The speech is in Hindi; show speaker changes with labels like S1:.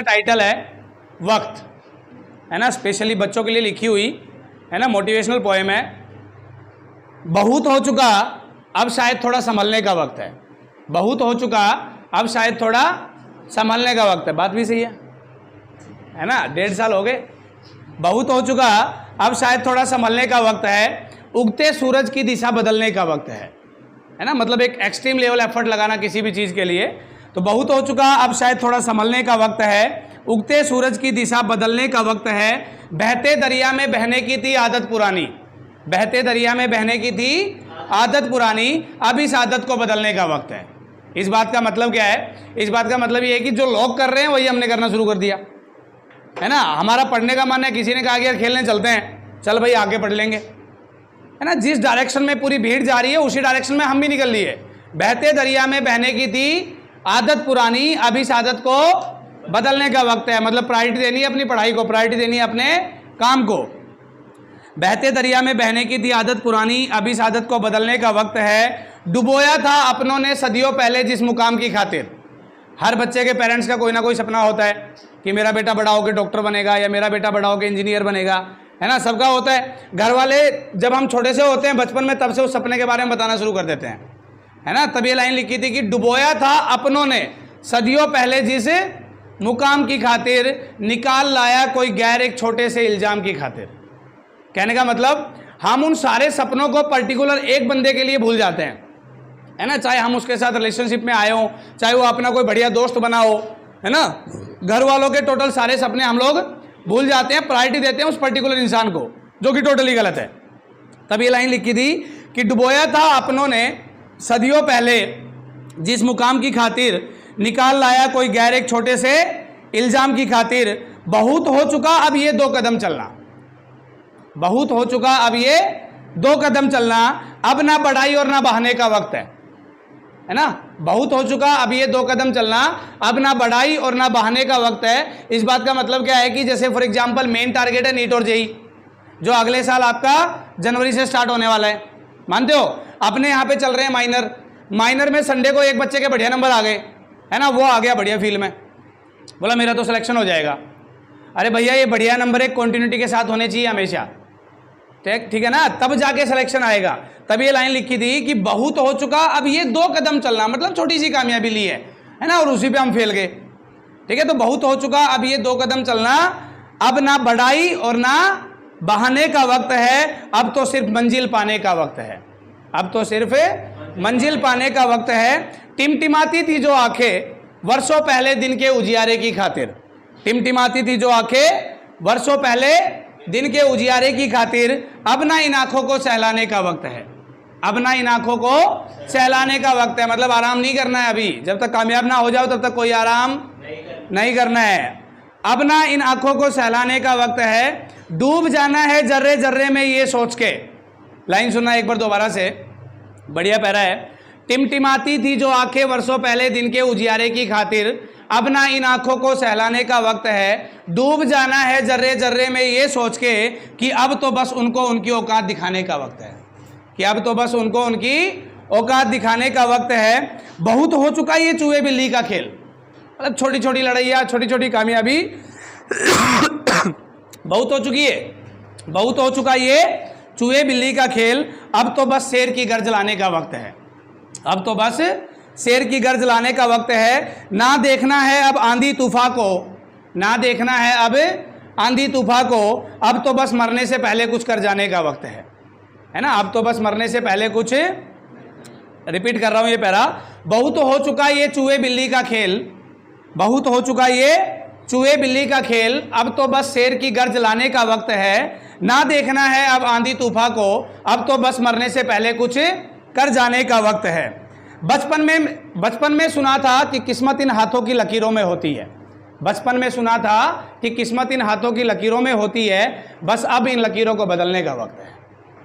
S1: टाइटल है वक्त, है ना, स्पेशली बच्चों के लिए लिखी हुई है ना, मोटिवेशनल पोएम है। बहुत हो चुका अब शायद थोड़ा संभलने का वक्त है। बहुत हो चुका अब शायद थोड़ा संभलने का वक्त है। बात भी सही है ना। 1.5 साल हो गए। बहुत हो चुका अब शायद थोड़ा संभलने का वक्त है। उगते सूरज की दिशा बदलने का वक्त है ना। मतलब एक एक्सट्रीम लेवल एफर्ट लगाना किसी भी चीज़ के लिए। तो बहुत हो चुका अब शायद थोड़ा संभलने का वक्त है। उगते सूरज की दिशा बदलने का वक्त है। बहते दरिया में बहने की थी आदत पुरानी। बहते दरिया में बहने की थी आदत पुरानी, अब इस आदत को बदलने का वक्त है। इस बात का मतलब क्या है? इस बात का मतलब ये है कि जो लोग कर रहे हैं वही हमने करना शुरू कर दिया, है ना। हमारा पढ़ने का मन है, किसी ने कहा कि यार खेलने चलते हैं, चल भाई आगे पढ़ लेंगे, है ना। जिस डायरेक्शन में पूरी भीड़ जा रही है उसी डायरेक्शन में हम भी निकल लिए। बहते दरिया में बहने की थी आदत पुरानी, अब इस आदत को बदलने का वक्त है। मतलब प्रायोरिटी देनी है अपनी पढ़ाई को, प्रायोरिटी देनी है अपने काम को। बहते दरिया में बहने की थी आदत पुरानी, अब इस आदत को बदलने का वक्त है। डुबोया था अपनों ने सदियों पहले जिस मुकाम की खातिर। हर बच्चे के पेरेंट्स का कोई ना कोई सपना होता है कि मेरा बेटा बड़ा होकर डॉक्टर बनेगा या मेरा बेटा बड़ा होकर इंजीनियर बनेगा, है ना। सबका होता है। घर वाले जब हम छोटे से होते हैं बचपन में, तब से उस सपने के बारे में बताना शुरू कर देते हैं, है ना। तब ये लाइन लिखी थी कि डुबोया था अपनों ने सदियों पहले जिस मुकाम की खातिर, निकाल लाया कोई गैर एक छोटे से इल्जाम की खातिर। कहने का मतलब हम उन सारे सपनों को पर्टिकुलर एक बंदे के लिए भूल जाते हैं, है ना। चाहे हम उसके साथ रिलेशनशिप में आए हों, चाहे वो अपना कोई बढ़िया दोस्त बना हो, है ना। घर वालों के टोटल सारे सपने हम लोग भूल जाते हैं, प्रायोरिटी देते हैं उस पर्टिकुलर इंसान को, जो कि टोटली गलत है। तब ये लाइन लिखी थी कि डुबोया था अपनों ने सदियों पहले जिस मुकाम की खातिर, निकाल लाया कोई गैर एक छोटे से इल्जाम की खातिर। बहुत हो चुका अब ये 2 कदम चलना। बहुत हो चुका अब ये 2 कदम चलना। अब ना बढ़ाई और ना बहाने का वक्त है ना। बहुत हो चुका अब ये 2 कदम चलना, अब ना बढ़ाई और ना बहाने का वक्त है। इस बात का मतलब क्या है कि जैसे फॉर एग्जांपल मेन टारगेट है नीट और जेई, जो अगले साल आपका जनवरी से स्टार्ट होने वाला है, मानते हो। अपने यहाँ पे चल रहे हैं माइनर में संडे को एक बच्चे के बढ़िया नंबर आ गए, है ना। वो आ गया बढ़िया फील्ड में, बोला मेरा तो सिलेक्शन हो जाएगा। अरे भैया ये बढ़िया नंबर एक कॉन्टिन्यूटी के साथ होने चाहिए हमेशा, ठीक है ना, तब जाके सिलेक्शन आएगा। तब ये लाइन लिखी थी कि बहुत हो चुका अब ये 2 कदम चलना। मतलब छोटी सी कामयाबी ली है ना, और उसी पे हम फेल गए, ठीक है। तो बहुत हो चुका अब ये 2 कदम चलना, अब ना बढ़ाई और ना बहाने का वक्त है। अब तो सिर्फ मंजिल पाने का वक्त है। अब तो सिर्फ मंजिल पाने का वक्त है। टिमटिमाती थी जो आंखें वर्षों पहले दिन के उजियारे की खातिर। टिमटिमाती थी जो आंखें वर्षों पहले दिन के उजियारे की खातिर। अब ना इन आंखों को सहलाने का वक्त है। अब ना इन आंखों को सहलाने का वक्त है। मतलब आराम नहीं करना है अभी, जब तक कामयाब ना हो जाओ तब तक कोई आराम नहीं करना है। अब ना इन आंखों को सहलाने का वक्त है। डूब जाना है जर्रे जर्रे में ये सोच के। लाइन सुनना एक बार दोबारा से, बढ़िया पैरा है। टिमटिमाती थी जो आंखें वर्षों पहले दिन के उजियारे की खातिर। अब ना इन आंखों को सहलाने का वक्त है। डूब जाना है जर्रे जर्रे में ये सोच के कि अब तो बस उनको उनकी औकात दिखाने का वक्त है। कि अब तो बस उनको उनकी औकात दिखाने का वक्त है। बहुत हो चुका ये चूहे बिल्ली का खेल। मतलब छोटी छोटी लड़ाइयाँ, छोटी छोटी कामयाबी बहुत हो चुकी है। बहुत हो चुका ये चूहे बिल्ली का खेल। अब तो बस शेर की गर्ज लाने का वक्त है। अब तो बस शेर की गर्ज लाने का वक्त है। ना देखना है अब आंधी तूफान को, ना देखना है अब आंधी तूफान को। अब तो बस मरने से पहले कुछ कर जाने का वक्त है ना। अब तो बस मरने से पहले कुछ, रिपीट कर रहा हूं ये पैरा। बहुत हो चुका ये चूहे बिल्ली का खेल। बहुत हो चुका ये चूहे बिल्ली का खेल। अब तो बस शेर की गर्ज लाने का वक्त है। ना देखना है अब आंधी तूफान को, अब तो बस मरने से पहले कुछ कर जाने का वक्त है। बचपन में सुना था कि किस्मत इन हाथों की लकीरों में होती है। बचपन में सुना था कि किस्मत इन हाथों की लकीरों में होती है। बस अब इन लकीरों को बदलने का वक्त है।